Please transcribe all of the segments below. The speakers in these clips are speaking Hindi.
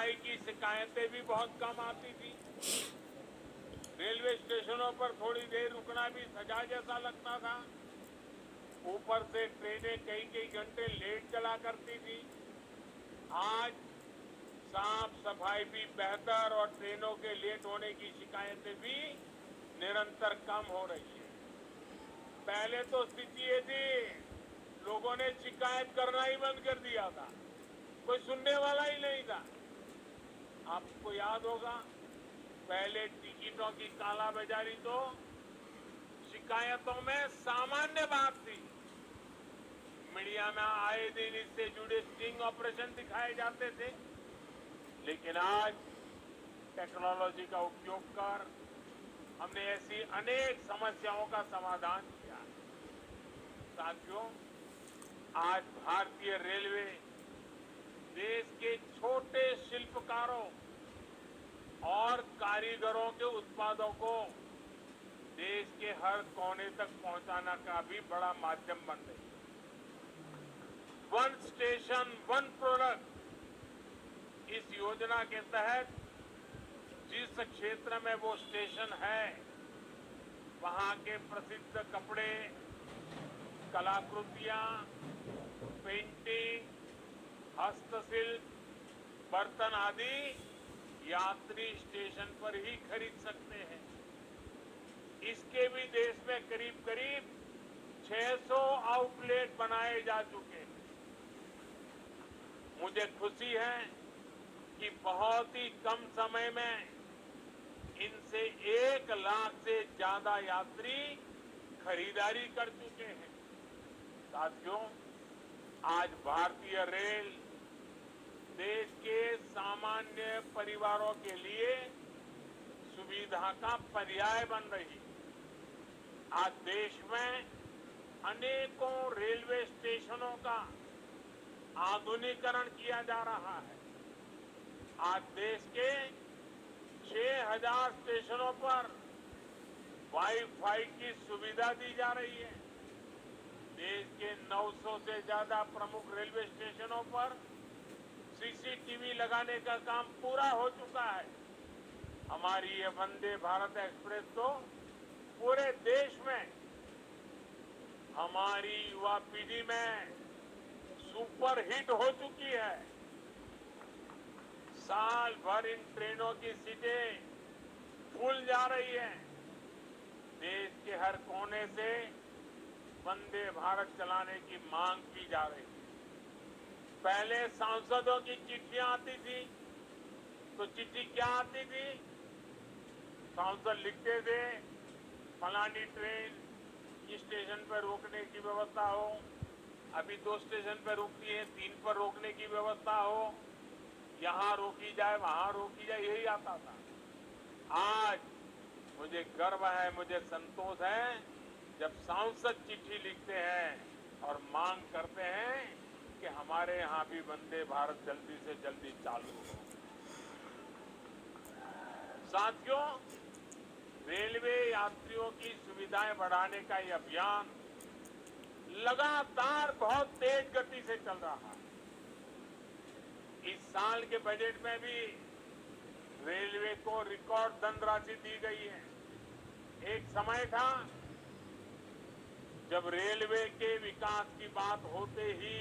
सफाई की शिकायतें भी बहुत कम आती थी। रेलवे स्टेशनों पर थोड़ी देर रुकना भी सजा जैसा लगता था। ऊपर से ट्रेनें कई कई घंटे लेट चला करती थी। आज साफ सफाई भी बेहतर और ट्रेनों के लेट होने की शिकायतें भी निरंतर कम हो रही है। पहले तो स्थिति ये थी, लोगों ने शिकायत करना ही बंद कर दिया था, कोई सुनने वाला ही नहीं था। आपको याद होगा, पहले टिकटों की कालाबाजारी तो शिकायतों में सामान्य बात थी। मीडिया में आए दिन इससे जुड़े स्टिंग ऑपरेशन दिखाए जाते थे। लेकिन आज टेक्नोलॉजी का उपयोग कर हमने ऐसी अनेक समस्याओं का समाधान किया है। साथियों, आज भारतीय रेलवे देश के छोटे शिल्पकारों और कारीगरों के उत्पादों को देश के हर कोने तक पहुंचाना का भी बड़ा माध्यम बन रही है। वन स्टेशन वन प्रोडक्ट, इस योजना के तहत जिस क्षेत्र में वो स्टेशन है, वहां के प्रसिद्ध कपड़े, कलाकृतियां, पेंटिंग, हस्तशिल्प, बर्तन आदि यात्री स्टेशन पर ही खरीद सकते हैं। इसके भी देश में करीब करीब 600 आउटलेट बनाए जा चुके हैं। मुझे खुशी है कि बहुत ही कम समय में इनसे 1 लाख से ज्यादा यात्री खरीदारी कर चुके हैं। साथियों, आज भारतीय रेल देश के सामान्य परिवारों के लिए सुविधा का पर्याय बन रही है। आज देश में अनेकों रेलवे स्टेशनों का आधुनिकीकरण किया जा रहा है। आज देश के 6000 स्टेशनों पर वाईफाई की सुविधा दी जा रही है। देश के 900 से ज्यादा प्रमुख रेलवे स्टेशनों पर सीसीटीवी लगाने का काम पूरा हो चुका है। हमारी ये वंदे भारत एक्सप्रेस तो पूरे देश में हमारी युवा पीढ़ी में सुपर हिट हो चुकी है। साल भर इन ट्रेनों की सीटें फुल जा रही हैं। देश के हर कोने से वंदे भारत चलाने की मांग की जा रही है। पहले सांसदों की चिट्ठियां आती थी, तो चिट्ठी क्या आती थी? सांसद लिखते थे, फलानी ट्रेन इस स्टेशन पर रोकने की व्यवस्था हो। अभी 2 स्टेशन पर रुकती है, 3 पर रोकने की व्यवस्था हो, यहां रोकी जाए, वहां रोकी जाए, यही आता था। आज मुझे गर्व है, मुझे संतोष है, जब सांसद चिट्ठी लिखते हैं और मांग करते हैं कि हमारे यहां भी वंदे भारत जल्दी से जल्दी चालू हो। साथियों, रेलवे यात्रियों की सुविधाएं बढ़ाने का ये अभियान लगातार बहुत तेज गति से चल रहा है। इस साल के बजट में भी रेलवे को रिकॉर्ड धनराशि दी गई है। एक समय था जब रेलवे के विकास की बात होते ही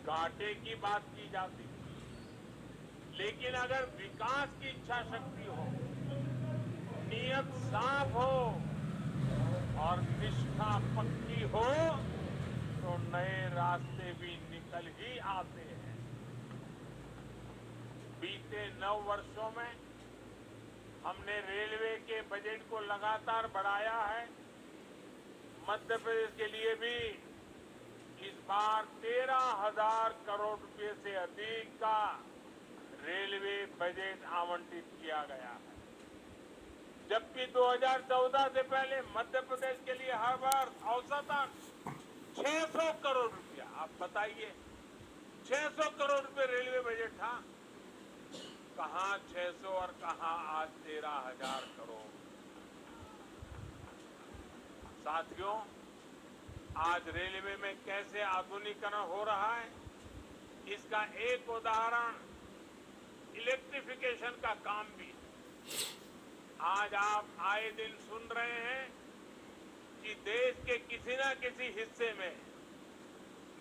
घाटे की बात की जाती थी। लेकिन अगर विकास की इच्छा शक्ति हो, नीयत साफ हो और निष्ठा पक्की हो, तो नए रास्ते भी निकल ही आते हैं। बीते 9 वर्षों में हमने रेलवे के बजट को लगातार बढ़ाया है। मध्य प्रदेश के लिए भी इस बार 13,000 करोड़ रुपए से अधिक का रेलवे बजट आवंटित किया गया है। जबकि 2014 से पहले मध्य प्रदेश के लिए हर वर्ष औसतन 600 करोड़ रुपया, आप बताइए, 600 करोड़ रुपए रेलवे बजट था। कहां 600 और कहां आज 13,000 करोड़। साथियों, आज रेलवे में कैसे आधुनिकीकरण हो रहा है, इसका एक उदाहरण इलेक्ट्रिफिकेशन का काम भी है। आज आप आए दिन सुन रहे हैं कि देश के किसी न किसी हिस्से में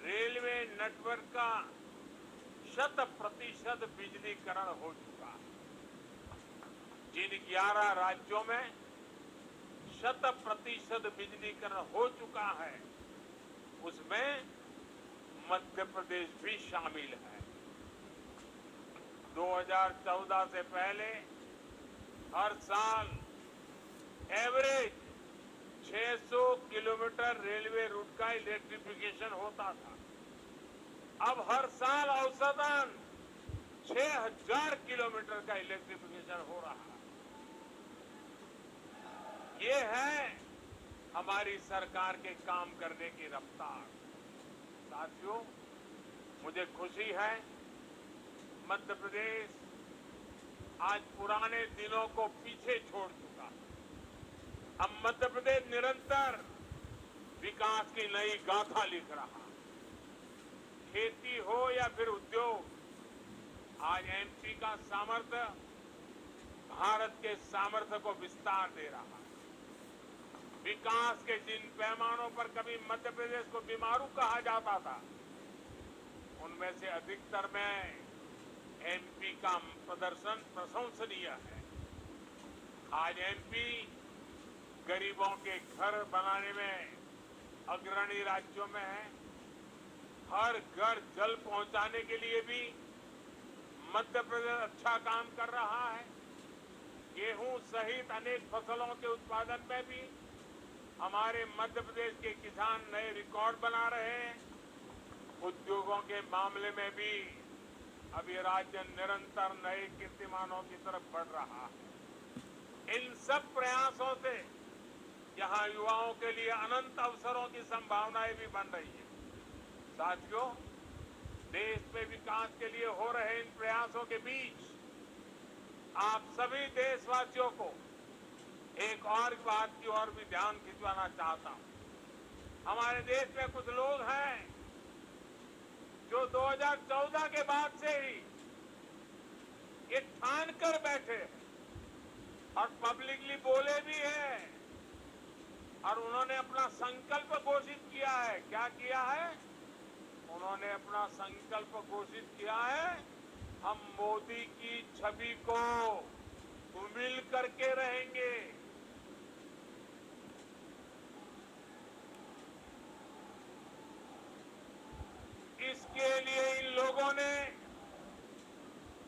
रेलवे नेटवर्क का 100% बिजलीकरण हो चुका है। जिन 11 राज्यों में 100% बिजलीकरण हो चुका है, उसमें मध्य प्रदेश भी शामिल है। 2014 से पहले हर साल एवरेज 600 किलोमीटर रेलवे रूट का इलेक्ट्रिफिकेशन होता था। अब हर साल औसतन 6000 किलोमीटर का इलेक्ट्रिफिकेशन हो रहा है। ये है हमारी सरकार के काम करने की रफ्तार। साथियों, मुझे खुशी है मध्य प्रदेश आज पुराने दिनों को पीछे छोड़ चुका है। अब मध्य प्रदेश निरंतर विकास की नई गाथा लिख रहा है। खेती हो या फिर उद्योग, आज एमपी का सामर्थ्य भारत के सामर्थ्य को विस्तार दे रहा है। विकास के जिन पैमानों पर कभी मध्य प्रदेश को बीमारू कहा जाता था, उनमें से अधिकतर में एमपी का प्रदर्शन प्रशंसनीय है। आज एमपी गरीबों के घर बनाने में अग्रणी राज्यों में है। हर घर जल पहुंचाने के लिए भी मध्य प्रदेश अच्छा काम कर रहा है। गेहूं सहित अनेक फसलों के उत्पादन में भी हमारे मध्य प्रदेश के किसान नए रिकॉर्ड बना रहे हैं। उद्योगों के मामले में भी अब ये राज्य निरंतर नए कीर्तिमानों की तरफ बढ़ रहा है। इन सब प्रयासों से यहाँ युवाओं के लिए अनंत अवसरों की संभावनाएं भी बन रही है। साथियों, देश में विकास के लिए हो रहे इन प्रयासों के बीच आप सभी देशवासियों को एक और बात की ओर भी ध्यान खिंचवाना चाहता हूं। हमारे देश में कुछ लोग हैं जो 2014 के बाद से ही ये ठान कर बैठे और पब्लिकली बोले भी हैं और उन्होंने अपना संकल्प घोषित किया है। क्या किया है? उन्होंने अपना संकल्प घोषित किया है, हम मोदी की छवि को धूमिल करके रहेंगे। इसके लिए इन लोगों ने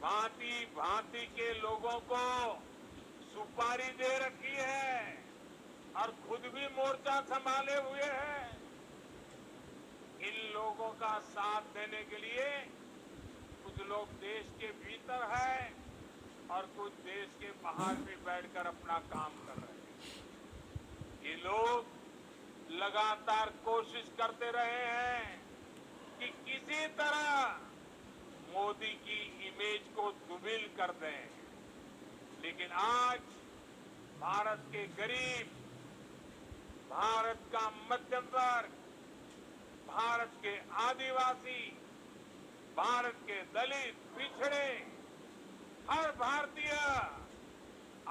भांति भांति के लोगों को सुपारी दे रखी है और खुद भी मोर्चा संभाले हुए हैं। इन लोगों का साथ देने के लिए कुछ लोग देश के भीतर है और कुछ देश के बाहर भी बैठकर अपना काम कर रहे हैं। ये लोग लगातार कोशिश करते रहे हैं कि किसी तरह मोदी की इमेज को धूमिल कर दें, लेकिन आज भारत के गरीब, भारत का मध्यम वर्ग, भारत के आदिवासी, भारत के दलित, पिछड़े, हर भारतीय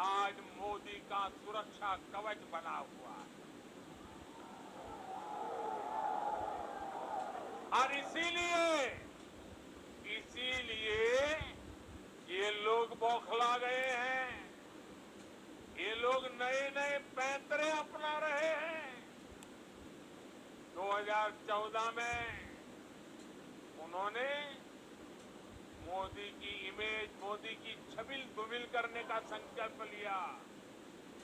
आज मोदी का सुरक्षा कवच बना हुआ है। और इसीलिए ये लोग बौखला गए हैं। ये लोग नए नए पैंतरे अपना रहे हैं। 2014 में उन्होंने मोदी की इमेज, मोदी की छवि धूमिल करने का संकल्प लिया।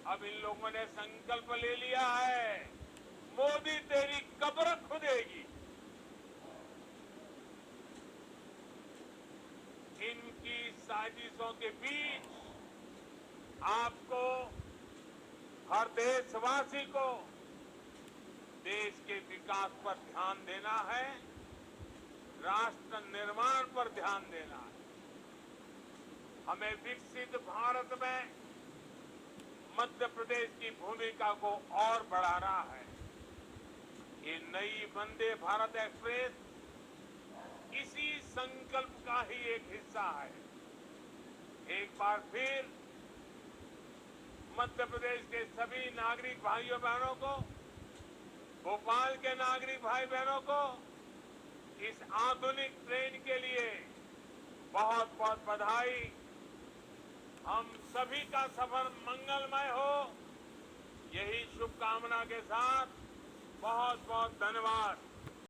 अब इन लोगों ने संकल्प ले लिया है, मोदी तेरी कब्र खुदेगी। इनकी साजिशों के बीच आपको, हर देशवासी को देश के विकास पर ध्यान देना है, राष्ट्र निर्माण पर ध्यान देना है। हमें विकसित भारत में मध्य प्रदेश की भूमिका को और बढ़ाना है। ये नई वंदे भारत एक्सप्रेस इसी संकल्प का ही एक हिस्सा है। एक बार फिर मध्य प्रदेश के सभी नागरिक भाइयों बहनों को, भोपाल के नागरिक भाई बहनों को इस आधुनिक ट्रेन के लिए बहुत बहुत बधाई। हम सभी का सफर मंगलमय हो, यही शुभकामना के साथ बहुत बहुत धन्यवाद।